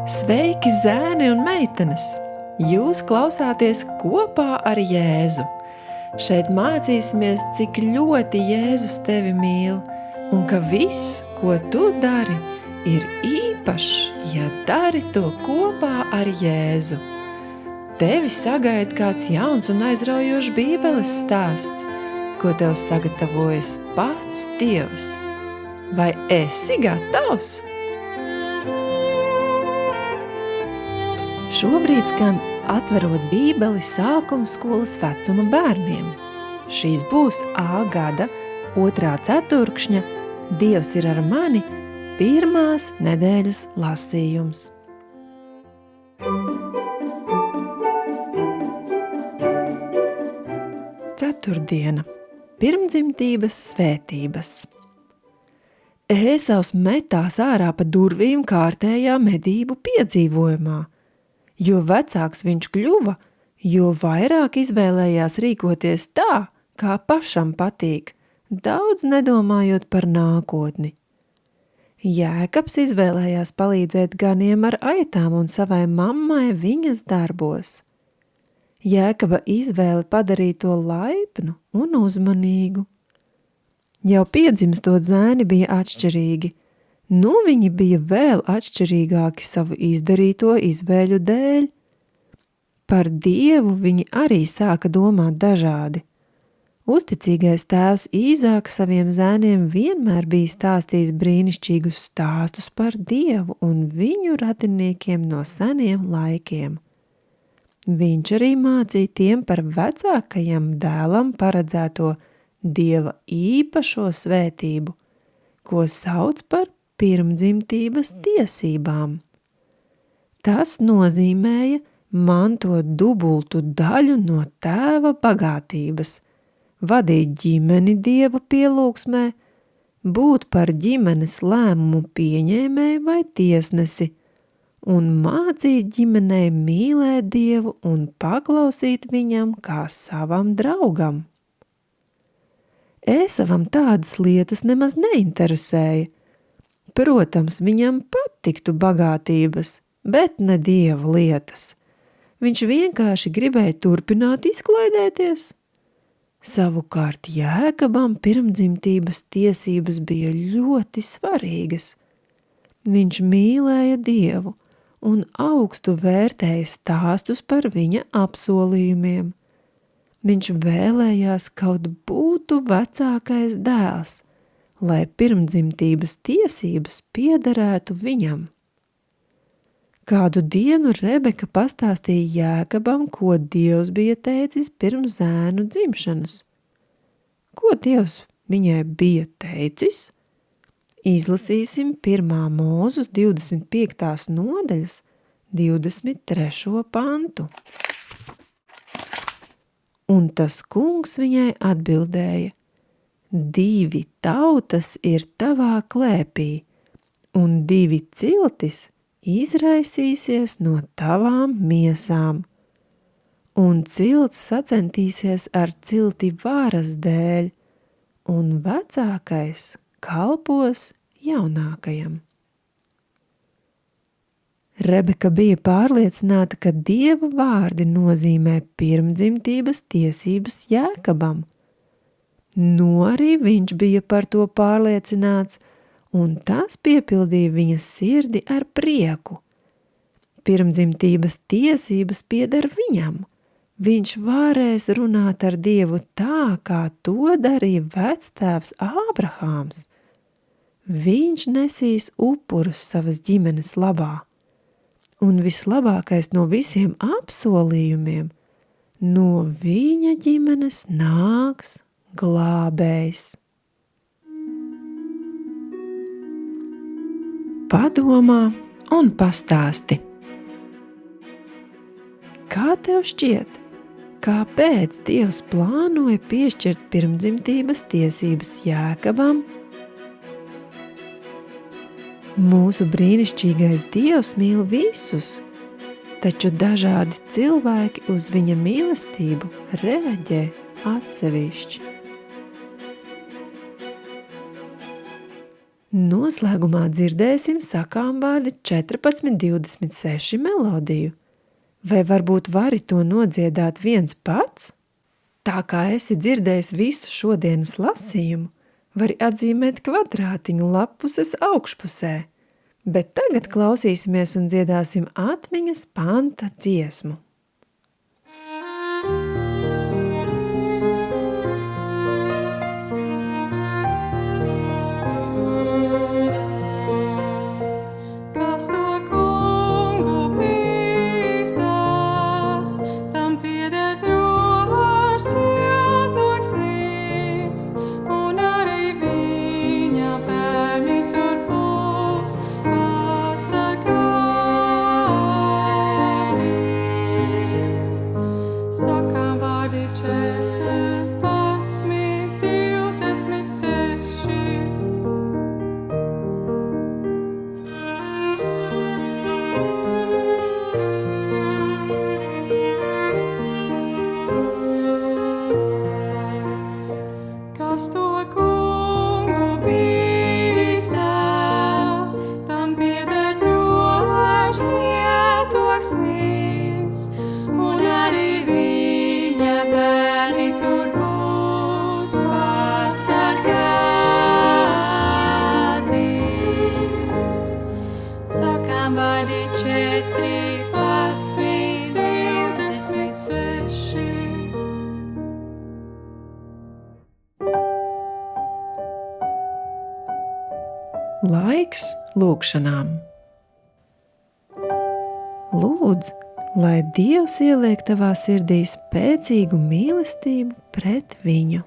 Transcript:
Sveiki, zēni un meitenes! Jūs klausāties kopā ar Jēzu. Šeit mācīsimies, cik ļoti Jēzus tevi mīl un ka viss, ko tu dari, ir īpašs, ja dari to kopā ar Jēzu. Tevi sagaida kāds jauns un aizraujošs Bībeles stāsts, ko tev sagatavojas pats Dievs. Vai esi gatavs? Šobrīd skan atverot Bībeli sākuma skolas vecuma bērniem. Šīs būs A gada 2. ceturkšņa Dievs ir ar mani 1. nedēļas lasījums. Ceturtdiena. Pirmdzimtības svētības. Ēsavs metās ārā pa durvīm kārtējā medību piedzīvojumā. Jo vecāks viņš kļuva, jo vairāk izvēlējās rīkoties tā, kā pašam patīk, daudz nedomājot par nākotni. Jēkabs izvēlējās palīdzēt ganiem ar aitām un savai mammai viņas darbos. Jēkaba izvēle padarīja to laipnu un uzmanīgu. Jau piedzimstot zēni bija atšķirīgi. Nu viņi bija vēl atšķirīgāki savu izdarīto izvēļu dēļ. Par Dievu viņi arī sāka domāt dažādi. Uzticīgais tēvs Īzāks saviem zēniem vienmēr bija stāstījis brīnišķīgus stāstus par Dievu un viņu radiniekiem no seniem laikiem. Viņš arī mācīja tiem par vecākajam dēlam paredzēto Dieva īpašo svētību, ko sauc par pirmdzimtības tiesībām. Tas nozīmēja mantot dubultu daļu no tēva bagātības, vadīt ģimeni Dieva pielūgsmē, būt par ģimenes lēmumu pieņēmēju vai tiesnesi un mācīt ģimenei mīlēt Dievu un paklausīt viņam kā savam draugam. Ēsavam tādas lietas nemaz neinteresēja. Protams, viņam patiktu bagātības, bet ne Dieva lietas. Viņš vienkārši gribēja turpināt izklaidēties. Savukārt Jēkabam pirmdzimtības tiesības bija ļoti svarīgas. Viņš mīlēja Dievu un augstu vērtēja stāstus par viņa apsolījumiem. Viņš vēlējās kaut būtu vecākais dēls, lai pirmdzimtības tiesības piederētu viņam. Kādu dienu Rebeka pastāstīja Jēkabam, ko Dievs bija teicis pirms zēnu dzimšanas. Ko Dievs viņai bija teicis? Izlasīsim 1. Mūzes 25. nodaļas 23. pantu. Un tas kungs viņai atbildēja: 2 tautas ir tavā klēpī, un 2 ciltis izraisīsies no tavām miesām, un cilts sacentīsies ar cilti varas dēļ, un vecākais kalpos jaunākajam. Rebeka bija pārliecināta, ka Dieva vārdi nozīmē pirmdzimtības tiesības Jēkabam. Arī viņš bija par to pārliecināts, un tas piepildīja viņa sirdi ar prieku. Pirmdzimtības tiesības pieder viņam. Viņš varēs runāt ar Dievu tā, kā to darīja vectēvs Ābrahāms. Viņš nesīs upurus savas ģimenes labā. Un vislabākais no visiem apsolījumiem, no viņa ģimenes nāks glābējs. Padomā un pastāsti. Kā tev šķiet, kāpēc Dievs plānoja piešķirt pirmdzimtības tiesības Jēkabam? Mūsu brīnišķīgais Dievs mīl visus, taču dažādi cilvēki uz viņa mīlestību reaģē atsevišķi. Noslēgumā dzirdēsim sakāmvārdi 14.26 melodiju. Vai varbūt vari to nodziedāt viens pats? Tā kā esi dzirdējis visu šodienas lasījumu, vari atzīmēt kvadrātiņu lappuses augšpusē. Bet tagad klausīsimies un dziedāsim atmiņas panta dziesmu. Kas to kungu bīstās, tam pieder drošs cietoksnis, un arī viņa bērni tur būs pasargāti. Sakām vārdi 14.26. Kas to kungu bīstās, tam pieder drošs cietoksnis, un arī viņa bērni tur būs pasargāti. Sakām vārdi 14.26. Laiks lūgšanām. Lūdz, lai Dievs ieliek tavā sirdī spēcīgu mīlestību pret viņu.